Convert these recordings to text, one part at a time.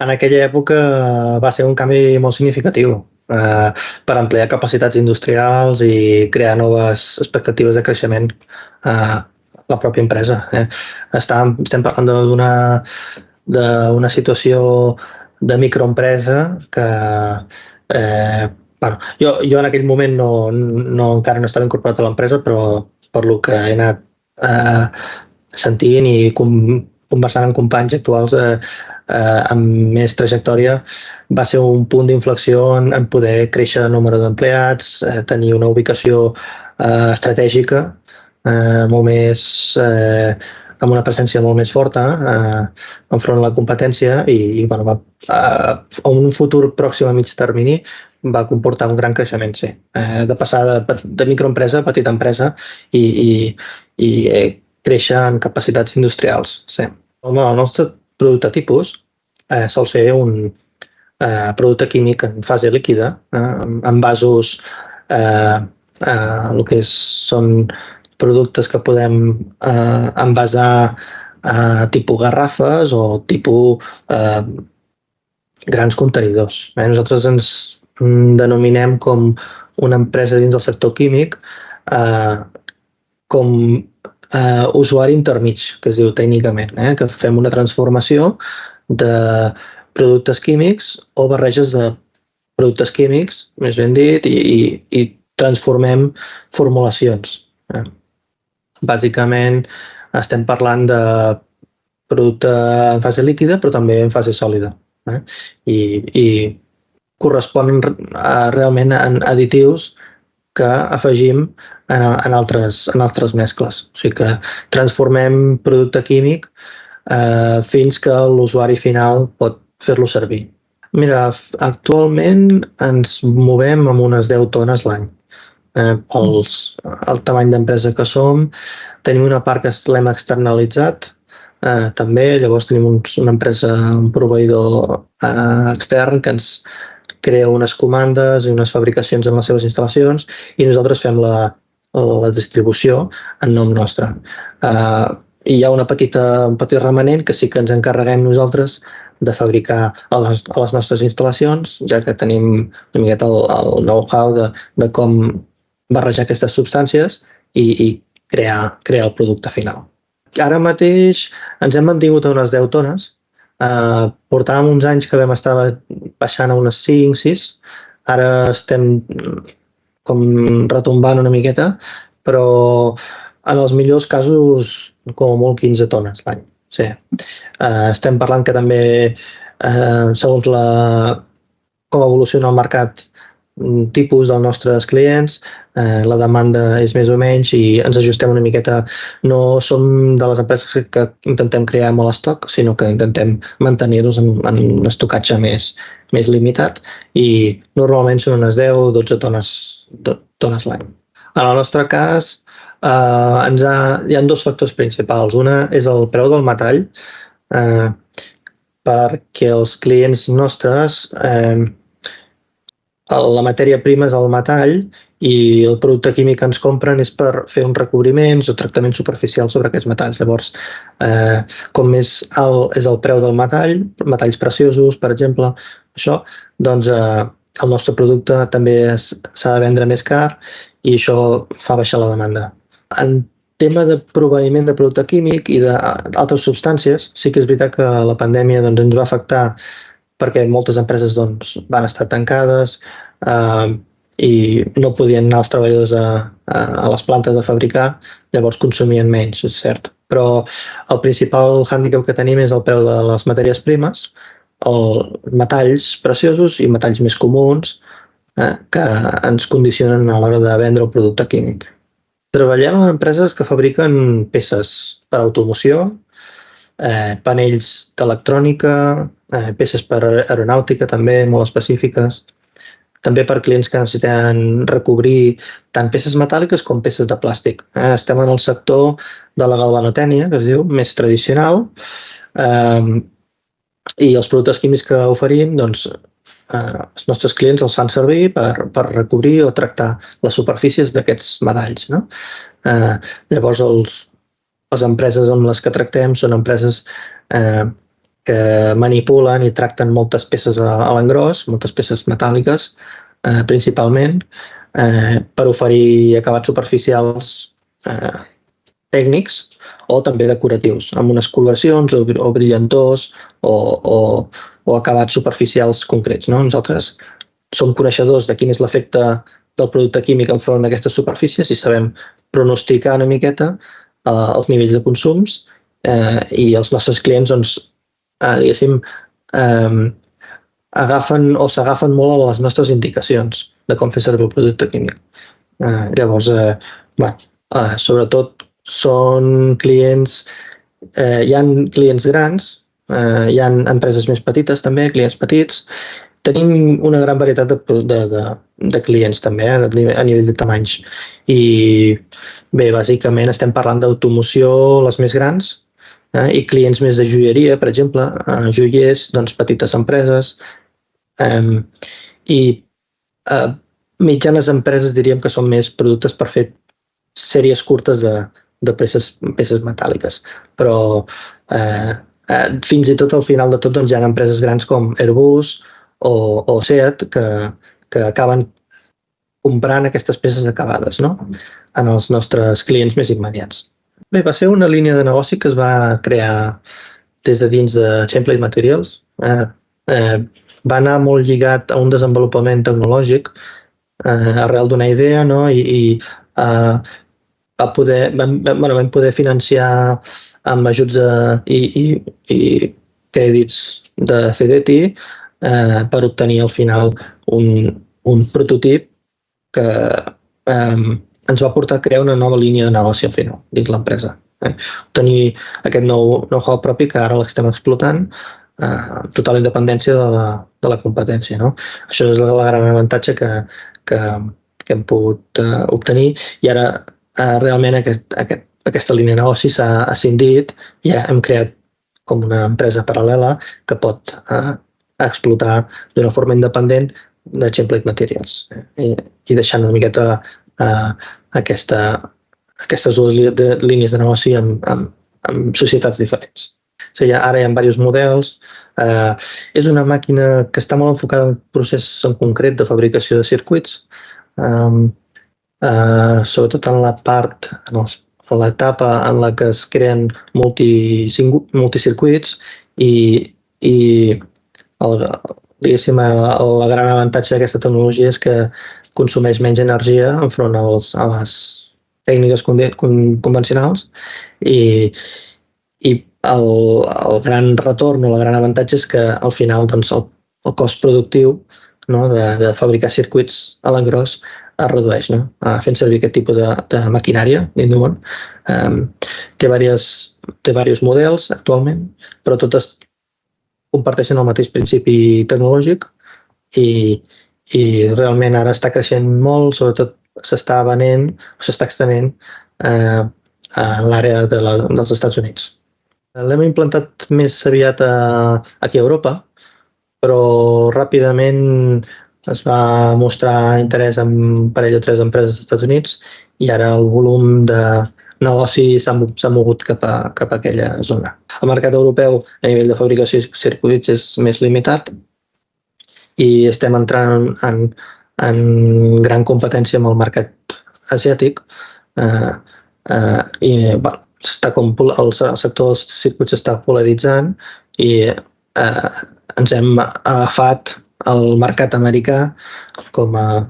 en aquella època va ser un canvi molt significatiu per ampliar capacitats industrials i crear noves expectatives de creixement a la pròpia empresa. Estem parlant d'una situació de microempresa que jo en aquell moment encara no estava incorporat a l'empresa, però per lo que he anat sentint i conversant amb companys actuals amb més trajectòria, va ser un punt d'inflexió en poder créixer el número d'empleats, tenir una ubicació estratègica molt més amb una presència molt més forta enfront a la competència i a un futur pròxim a mig termini va comportar un gran creixement, sí. De passar de microempresa a petita empresa i créixer en capacitats industrials, sí. El nostre producte tipus sol ser un producte químic en fase líquida, amb vasos, el que són productes que podem envasar tipus garrafes o tipus grans contenidors. Nosaltres ens denominem com una empresa dins del sector químic com usuari intermig, que es diu tècnicament, que fem una transformació de productes químics o barreges de productes químics, més ben dit, i transformem formulacions. Bàsicament estem parlant de producte en fase líquida, però també en fase sòlida. I corresponen realment a additius que afegim en altres mescles. O sigui que transformem producte químic fins que l'usuari final pot fer-lo servir. Mira, actualment ens movem amb unes 10 tones l'any. El tamany d'empresa que som, tenim una part que l'hem externalitzat, també, llavors tenim una empresa, un proveïdor extern que ens crea unes comandes i unes fabricacions en les seves instal·lacions i nosaltres fem la distribució en nom nostre. I hi ha un petit remanent que sí que ens encarreguem nosaltres de fabricar a les nostres instal·lacions, ja que tenim una miqueta el know-how de com barrejar aquestes substàncies i crear el producte final. Ara mateix ens hem mantingut a unes 10 tones. Portàvem uns anys que vam estar baixant a unes 5-6. Ara estem com retombant una miqueta, però en els millors casos com a molt 15 tones l'any. Sí. Estem parlant que també, segons com evoluciona el mercat tipus dels nostres clients, la demanda és més o menys i ens ajustem una miqueta. No som de les empreses que intentem crear molt estoc, sinó que intentem mantenir-nos en un estocatge més limitat i normalment són unes 10-12 tones l'any. En el nostre cas, hi ha 2 factors principals. Una és el preu del metall, perquè els clients nostres, la matèria prima és el metall i el producte químic que ens compren és per fer uns recobriments o tractaments superficials sobre aquests metalls. Llavors, com més alt és el preu del metall, metalls preciosos, per exemple, doncs el nostre producte també s'ha de vendre més car i això fa baixar la demanda. En tema de proveïment de producte químic i d'altres substàncies, sí que és veritat que la pandèmia ens va afectar perquè moltes empreses van estar tancades i no podien anar els treballadors a les plantes a fabricar, llavors consumien menys, és cert. Però el principal hàndicap que tenim és el preu de les matèries primes, els metalls preciosos i metalls més comuns que ens condicionen a l'hora de vendre el producte químic. Treballem amb empreses que fabriquen peces per automoció, panells d'electrònica, peces per aeronàutica també molt específiques, també per clients que necessiten recobrir tant peces metàl·liques com peces de plàstic. Estem en el sector de la galvanotècnia, que es diu, més tradicional, i els productes químics que oferim, els nostres clients els fan servir per recobrir o tractar les superfícies d'aquests metalls. Llavors, les empreses amb les que tractem són empreses que manipulen i tracten moltes peces a l'engròs, moltes peces metàl·liques, principalment, per oferir acabats superficials tècnics o també decoratius, amb unes coloracions o brillantors o acabats superficials concrets. No? Nosaltres som coneixedors de quin és l'efecte del producte químic enfront d'aquestes superfícies i sabem pronosticar una miqueta els nivells de consums i els nostres clients, doncs, diguéssim, s'agafen molt a les nostres indicacions de com fer servir el producte químic. Llavors, sobretot són clients, hi ha clients grans, hi ha empreses més petites també, clients petits. Tenim una gran varietat de clients també a nivell de tamanys. I bé, bàsicament estem parlant d'automoció, les més grans, i clients més de joieria, per exemple, joiers, doncs petites empreses, i mitjanes empreses diríem que són més productes per fer sèries curtes de peces metàl·liques. Però fins i tot al final de tot doncs, hi ha empreses grans com Airbus o Seat que acaben comprant aquestes peces acabades, no? En els nostres clients més immediats. Bé, va ser una línia de negoci que es va crear des de dins de Champlate Materials. Va anar molt lligat a un desenvolupament tecnològic arrel d'una idea, no? I vam poder financiar amb ajuts i crèdits de CDT per obtenir al final un prototip que ens va portar a crear una nova línia de negoci al final dins l'empresa. Obtenir aquest nou know-how propi que ara l'estem explotant amb total independència de la competència. No? Això és la gran avantatge que hem pogut obtenir i ara realment aquesta línia de negoci s'ha ascendit i ja hem creat com una empresa paral·lela que pot explotar d'una forma independent de Champlate Materials i deixant una miqueta aquestes dues línies de negoci amb societats diferents. Ara hi ha diversos models. És una màquina que està molt enfocada en un procés en concret de fabricació de circuits, sobretot en la part, en l'etapa en la que es creen multicircuits i diguéssim, el gran avantatge d'aquesta tecnologia és que consumeix menys energia enfront a les tècniques convencionals i el gran retorn o el gran avantatge és que al final doncs, el cost productiu de fabricar circuits a l'engròs es redueix, fent servir aquest tipus de maquinària. Té diversos models actualment, però totes comparteixen el mateix principi tecnològic i realment ara està creixent molt, sobretot s'està venent o s'està extenent a l'àrea dels Estats Units. L'hem implantat més aviat aquí a Europa, però ràpidament es va mostrar interès en un parell o tres empreses dels Estats Units i ara el volum de negoci s'ha mogut cap a aquella zona. El mercat europeu a nivell de fabricació de circuits és més limitat i estem entrant en gran competència amb el mercat asiàtic i el sector dels circuits s'està polaritzant i ens hem agafat el mercat americà com a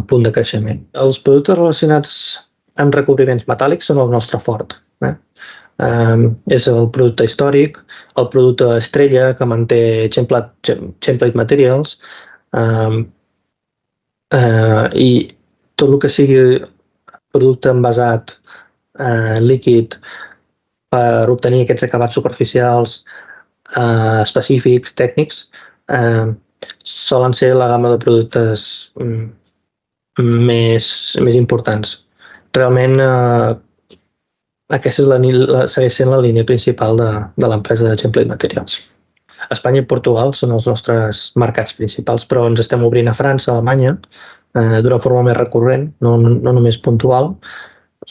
punt de creixement. Els productes relacionats amb recobriments metàl·lics són el nostre fort. És el producte històric, el producte estrella que manté Champlate Materials i tot el que sigui producte envasat líquid per obtenir aquests acabats superficials específics, tècnics, solen ser la gamma de productes més importants. Realment aquesta segueix sent la línia principal de l'empresa de Champlate Materials. Espanya i Portugal són els nostres mercats principals, però ens estem obrint a França, a Alemanya, d'una forma més recurrent, no només puntual,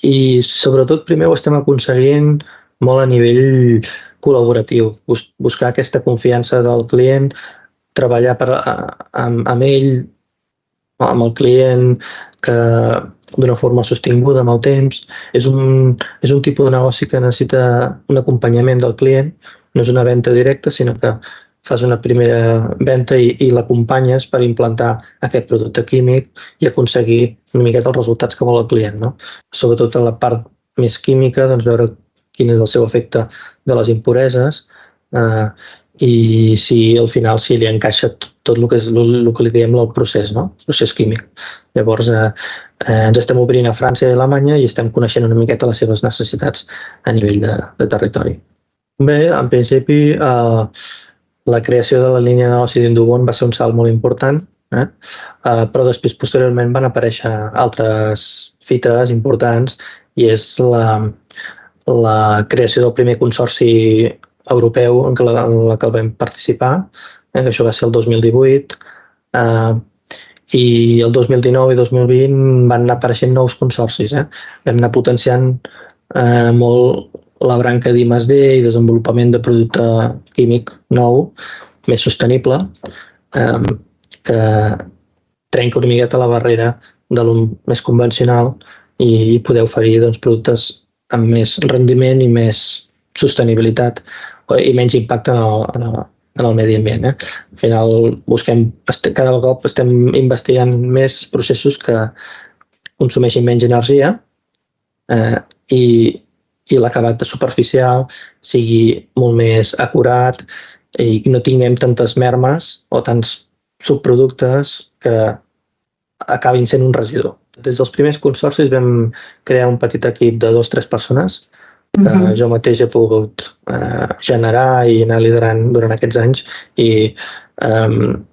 i sobretot primer ho estem aconseguint molt a nivell col·laboratiu, buscar aquesta confiança del client, treballar amb ell, amb el client, que d'una forma sostinguda amb el temps. És un tipus de negoci que necessita un acompanyament del client, no és una venda directa, sinó que fas una primera venda i l'acompanyes per implantar aquest producte químic i aconseguir una miqueta els resultats que vol el client, no? Sobretot en la part més química, doncs veure quin és el seu efecte de les impureses i si al final li encaixa tot el que és el que li diem el procés, no? El procés químic. Llavors ens estem obrint a França i a Alemanya i estem coneixent una miqueta les seves necessitats a nivell de territori. Bé, en principi la creació de la línia de negoci d'Indubon va ser un salt molt important, però després posteriorment van aparèixer altres fites importants i és la creació del primer consorci europeu en la que vam participar, que això va ser el 2018, i el 2019 i 2020 van anar apareixent nous consorcis. Vam anar potenciant molt la branca d'I+D i desenvolupament de producte químic nou, més sostenible, que trenca una miqueta la barrera de lo més convencional i poder oferir productes amb més rendiment i més sostenibilitat i menys impacte en el medi ambient. Al final cada cop estem investigant més processos que consumeixin menys energia i l'acabat superficial sigui molt més acurat i no tinguem tantes mermes o tants subproductes que acabin sent un residu. Des dels primers consorcis vam crear un petit equip de 2 o 3 persones que jo mateix he pogut generar i anar liderant durant aquests anys i en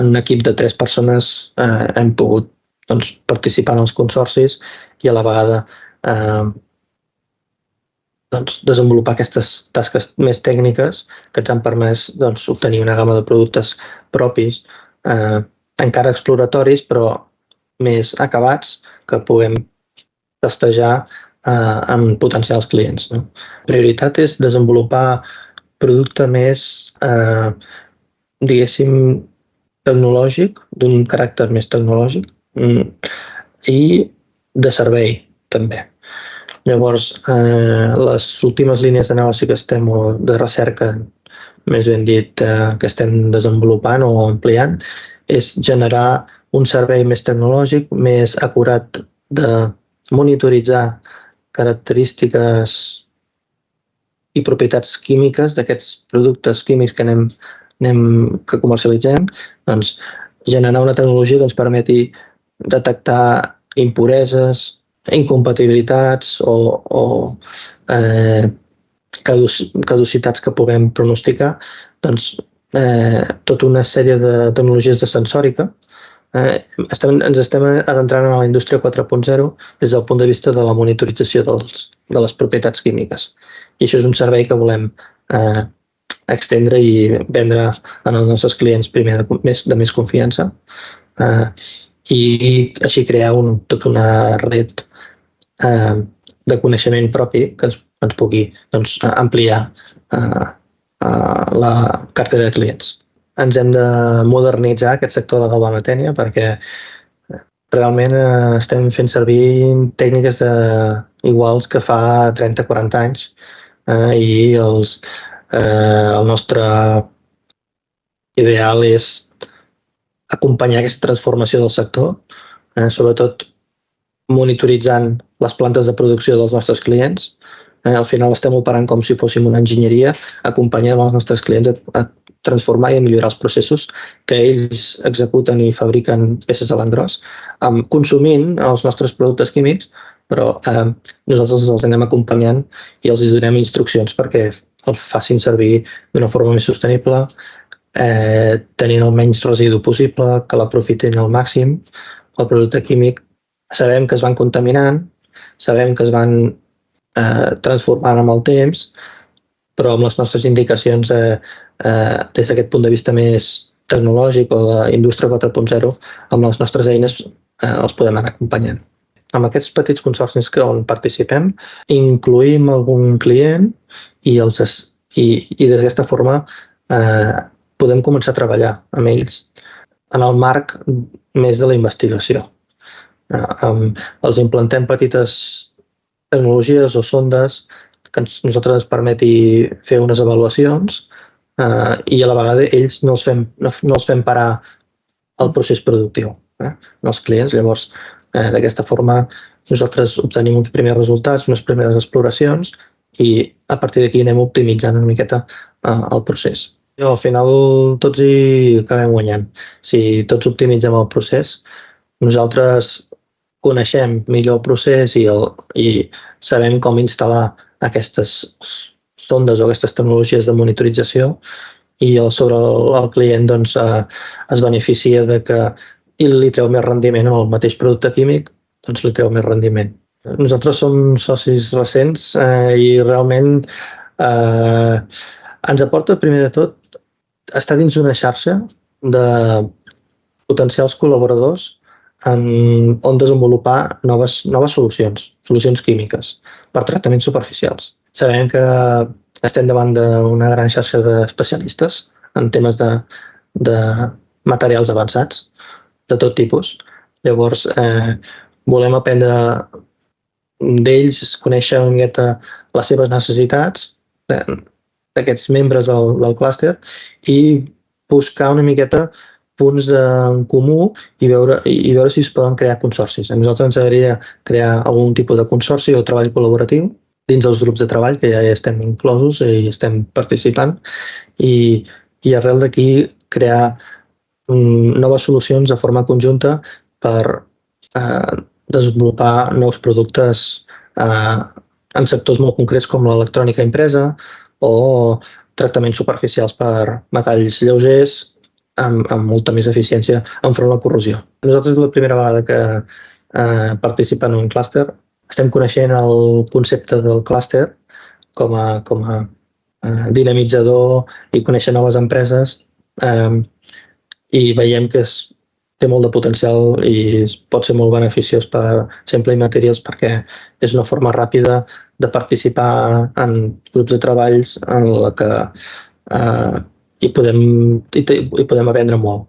un equip de 3 persones hem pogut participar en els consorcis i a la vegada desenvolupar aquestes tasques més tècniques que ens han permès obtenir una gamma de productes propis, encara exploratoris, però més acabats que puguem testejar en potencials clients. La prioritat és desenvolupar producte més, diguéssim, tecnològic, d'un caràcter més tecnològic i de servei, també. Llavors, les últimes línies de negoci que estem, o de recerca, més ben dit, que estem desenvolupant o ampliant, és generar un servei més tecnològic, més acurat de monitoritzar característiques i propietats químiques d'aquests productes químics que comercialitzem, generar una tecnologia que ens permeti detectar impureses, incompatibilitats o caducitats que puguem pronosticar, tota una sèrie de tecnologies de sensòrica. Ens estem adentrant en la indústria 4.0 des del punt de vista de la monitorització de les propietats químiques. I això és un servei que volem extendre i vendre als nostres clients primer de més confiança i així crear tota una red de coneixement propi que ens pugui ampliar la cartera de clients. Ens hem de modernitzar aquest sector de galvanotècnia perquè realment estem fent servir tècniques iguals que fa 30-40 anys i el nostre ideal és acompanyar aquesta transformació del sector, sobretot monitoritzant les plantes de producció dels nostres clients. Al final estem operant com si fóssim una enginyeria, acompanyant els nostres clients a transformar i a millorar els processos que ells executen i fabriquen peces a l'engròs, consumint els nostres productes químics, però nosaltres els anem acompanyant i els donem instruccions perquè els facin servir d'una forma més sostenible, tenint el menys residu possible, que l'aprofitin al màxim. El producte químic sabem que es van contaminant, sabem que es van transformant amb el temps, però amb les nostres indicacions des d'aquest punt de vista més tecnològic o d'indústria 4.0, amb les nostres eines els podem anar acompanyant. Amb aquests petits consorcis on participem, incluïm algun client i d'aquesta forma podem començar a treballar amb ells en el marc més de la investigació. Els implantem petites tecnologies o sondes que nosaltres ens permeti fer unes avaluacions i a la vegada ells no els fem parar el procés productiu als clients. Llavors, d'aquesta forma, nosaltres obtenim uns primers resultats, unes primeres exploracions i a partir d'aquí anem optimitzant una miqueta el procés. I al final tots hi acabem guanyant. Si tots optimitzem el procés, nosaltres coneixem millor el procés i sabem com instal·lar aquestes sondes o aquestes tecnologies de monitorització i sobre el client doncs, es beneficia de que li treu més rendiment amb el mateix producte químic, doncs li treu més rendiment. Nosaltres som socis recents i realment ens aporta primer de tot estar dins d'una xarxa de potencials col·laboradors on desenvolupar noves solucions químiques per tractaments superficials. Sabem que estem davant d'una gran xarxa d'especialistes en temes de materials avançats de tot tipus. Llavors, volem aprendre d'ells, conèixer una miqueta les seves necessitats d'aquests membres del clúster i buscar una miqueta punts en comú i veure si es poden crear consorcis. A nosaltres ens agradaria crear algun tipus de consorci o treball col·laboratiu dins dels grups de treball que ja estem inclosos i estem participant i arrel d'aquí crear noves solucions de forma conjunta per desenvolupar nous productes en sectors molt concrets com l'electrònica impresa o tractaments superficials per metalls lleugers amb molta més eficiència enfront a la corrosió. Nosaltres és la primera vegada que participem en un clúster. Estem coneixent el concepte del clúster com a dinamitzador i conèixer noves empreses i veiem que té molt de potencial i pot ser molt beneficiós per Simple Materials perquè és una forma ràpida de participar en grups de treballs en la que hi podem aprendre molt.